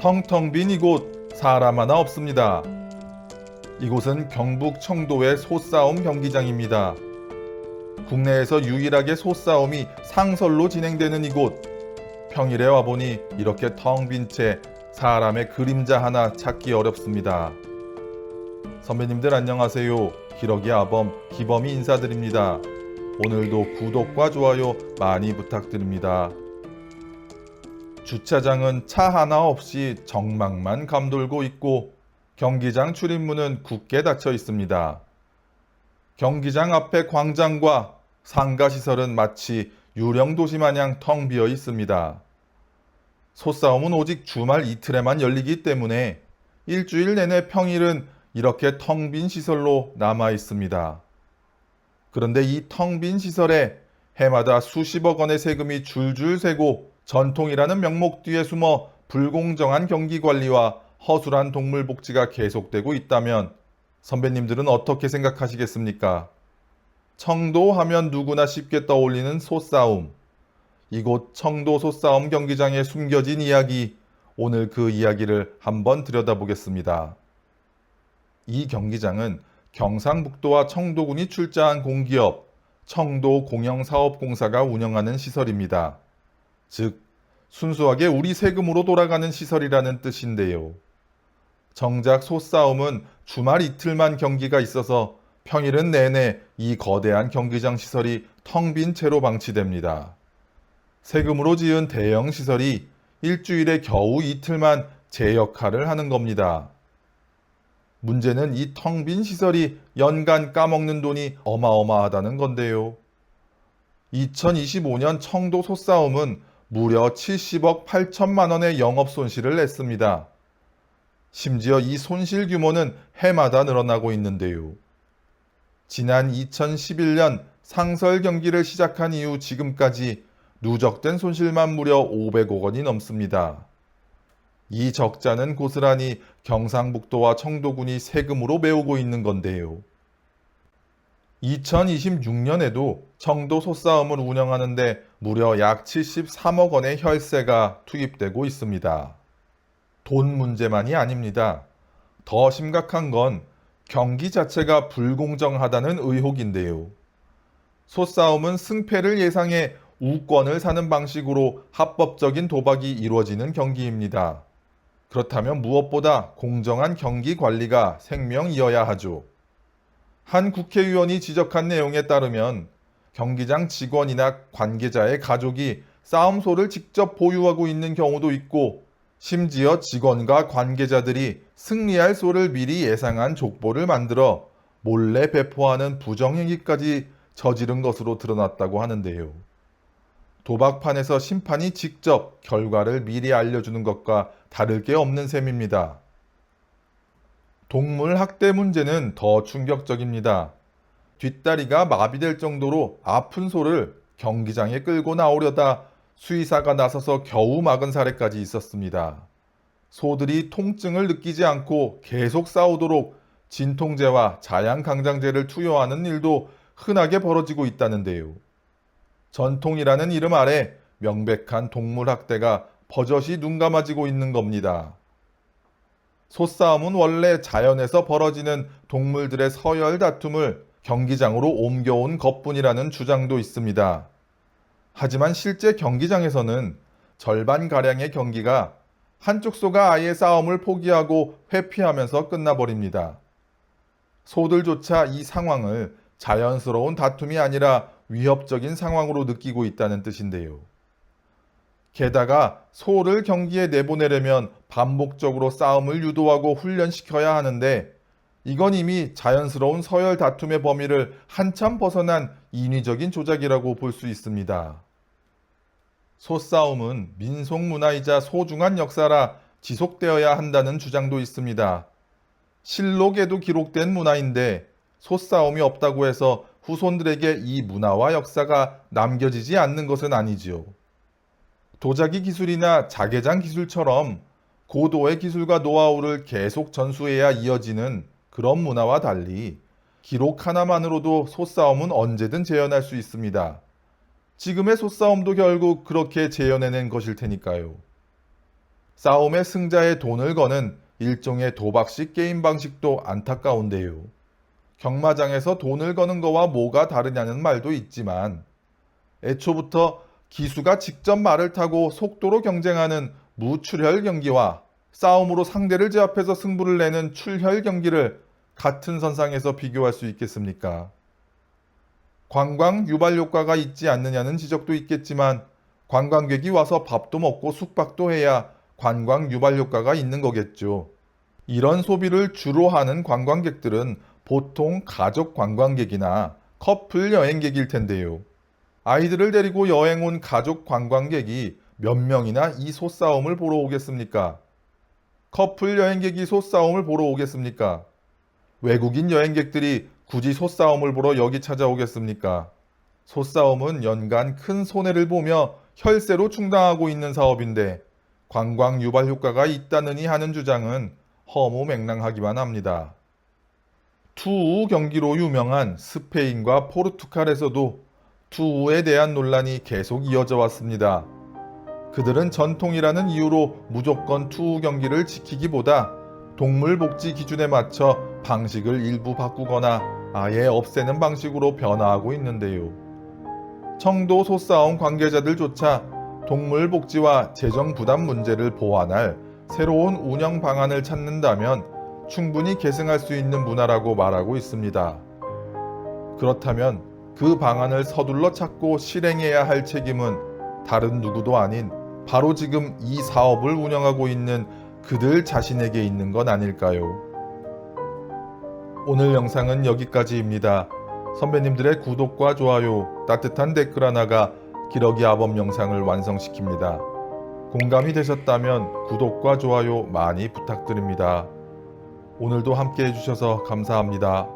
텅텅 빈 이곳 사람 하나 없습니다. 이곳은 경북 청도의 소싸움 경기장입니다. 국내에서 유일하게 소싸움이 상설로 진행되는 이곳. 평일에 와보니 이렇게 텅 빈 채 사람의 그림자 하나 찾기 어렵습니다. 선배님들 안녕하세요. 기러기 아범 기범이 인사드립니다. 오늘도 구독과 좋아요 많이 부탁드립니다. 주차장은 차 하나 없이 정막만 감돌고 있고 경기장 출입문은 굳게 닫혀 있습니다. 경기장 앞에 광장과 상가시설은 마치 유령 도시 마냥 텅 비어 있습니다. 소싸움은 오직 주말 이틀에만 열리기 때문에 일주일 내내 평일은 이렇게 텅 빈 시설로 남아 있습니다. 그런데 이 텅 빈 시설에 해마다 수십억 원의 세금이 줄줄 새고 전통이라는 명목 뒤에 숨어 불공정한 경기 관리와 허술한 동물 복지가 계속되고 있다면 선배님들은 어떻게 생각하시겠습니까? 청도 하면 누구나 쉽게 떠올리는 소싸움. 이곳 청도 소싸움 경기장에 숨겨진 이야기, 오늘 그 이야기를 한번 들여다보겠습니다. 이 경기장은 경상북도와 청도군이 출자한 공기업 청도공영사업공사가 운영하는 시설입니다. 즉, 순수하게 우리 세금으로 돌아가는 시설이라는 뜻인데요. 정작 소싸움은 주말 이틀만 경기가 있어서 평일은 내내 이 거대한 경기장 시설이 텅 빈 채로 방치됩니다. 세금으로 지은 대형 시설이 일주일에 겨우 이틀만 제 역할을 하는 겁니다. 문제는 이 텅 빈 시설이 연간 까먹는 돈이 어마어마하다는 건데요. 2025년 청도 소싸움은 무려 70억 8천만 원의 영업 손실을 냈습니다. 심지어 이 손실 규모는 해마다 늘어나고 있는데요. 지난 2011년 상설 경기를 시작한 이후 지금까지 누적된 손실만 무려 500억 원이 넘습니다. 이 적자는 고스란히 경상북도와 청도군이 세금으로 메우고 있는 건데요. 2026년에도 청도 소싸움을 운영하는데 무려 약 73억 원의 혈세가 투입되고 있습니다. 돈 문제만이 아닙니다. 더 심각한 건 경기 자체가 불공정하다는 의혹인데요. 소싸움은 승패를 예상해 우권을 사는 방식으로 합법적인 도박이 이루어지는 경기입니다. 그렇다면 무엇보다 공정한 경기 관리가 생명이어야 하죠. 한 국회의원이 지적한 내용에 따르면 경기장 직원이나 관계자의 가족이 싸움소를 직접 보유하고 있는 경우도 있고 심지어 직원과 관계자들이 승리할 소를 미리 예상한 족보를 만들어 몰래 배포하는 부정행위까지 저지른 것으로 드러났다고 하는데요. 도박판에서 심판이 직접 결과를 미리 알려주는 것과 다를 게 없는 셈입니다. 동물 학대 문제는 더 충격적입니다. 뒷다리가 마비될 정도로 아픈 소를 경기장에 끌고 나오려다 수의사가 나서서 겨우 막은 사례까지 있었습니다. 소들이 통증을 느끼지 않고 계속 싸우도록 진통제와 자양강장제를 투여하는 일도 흔하게 벌어지고 있다는데요. 전통이라는 이름 아래 명백한 동물 학대가 버젓이 눈감아지고 있는 겁니다. 소싸움은 원래 자연에서 벌어지는 동물들의 서열 다툼을 경기장으로 옮겨온 것뿐이라는 주장도 있습니다. 하지만 실제 경기장에서는 절반가량의 경기가 한쪽 소가 아예 싸움을 포기하고 회피하면서 끝나버립니다. 소들조차 이 상황을 자연스러운 다툼이 아니라 위협적인 상황으로 느끼고 있다는 뜻인데요. 게다가 소를 경기에 내보내려면 반복적으로 싸움을 유도하고 훈련시켜야 하는데 이건 이미 자연스러운 서열 다툼의 범위를 한참 벗어난 인위적인 조작이라고 볼 수 있습니다. 소싸움은 민속문화이자 소중한 역사라 지속되어야 한다는 주장도 있습니다. 실록에도 기록된 문화인데 소싸움이 없다고 해서 후손들에게 이 문화와 역사가 남겨지지 않는 것은 아니지요. 도자기 기술이나 자개장 기술처럼 고도의 기술과 노하우를 계속 전수해야 이어지는 그런 문화와 달리 기록 하나만으로도 소싸움은 언제든 재현할 수 있습니다. 지금의 소싸움도 결국 그렇게 재현해낸 것일 테니까요. 싸움의 승자의 돈을 거는 일종의 도박식 게임 방식도 안타까운데요. 경마장에서 돈을 거는 거와 뭐가 다르냐는 말도 있지만 애초부터 기수가 직접 말을 타고 속도로 경쟁하는 무출혈 경기와 싸움으로 상대를 제압해서 승부를 내는 출혈 경기를 같은 선상에서 비교할 수 있겠습니까? 관광 유발 효과가 있지 않느냐는 지적도 있겠지만 관광객이 와서 밥도 먹고 숙박도 해야 관광 유발 효과가 있는 거겠죠. 이런 소비를 주로 하는 관광객들은 보통 가족 관광객이나 커플 여행객일 텐데요. 아이들을 데리고 여행 온 가족 관광객이 몇 명이나 이 소싸움을 보러 오겠습니까? 커플 여행객이 소싸움을 보러 오겠습니까? 외국인 여행객들이 굳이 소싸움을 보러 여기 찾아오겠습니까? 소싸움은 연간 큰 손해를 보며 혈세로 충당하고 있는 사업인데 관광 유발 효과가 있다느니 하는 주장은 허무맹랑하기만 합니다. 투우 경기로 유명한 스페인과 포르투갈에서도 투우에 대한 논란이 계속 이어져 왔습니다. 그들은 전통이라는 이유로 무조건 투우 경기를 지키기보다 동물복지 기준에 맞춰 방식을 일부 바꾸거나 아예 없애는 방식으로 변화하고 있는데요. 청도 소싸움 관계자들조차 동물복지와 재정 부담 문제를 보완할 새로운 운영 방안을 찾는다면 충분히 계승할 수 있는 문화라고 말하고 있습니다. 그렇다면 그 방안을 서둘러 찾고 실행해야 할 책임은 다른 누구도 아닌 바로 지금 이 사업을 운영하고 있는 그들 자신에게 있는 건 아닐까요? 오늘 영상은 여기까지입니다. 선배님들의 구독과 좋아요, 따뜻한 댓글 하나가 기러기 아범 영상을 완성시킵니다. 공감이 되셨다면 구독과 좋아요 많이 부탁드립니다. 오늘도 함께 해주셔서 감사합니다.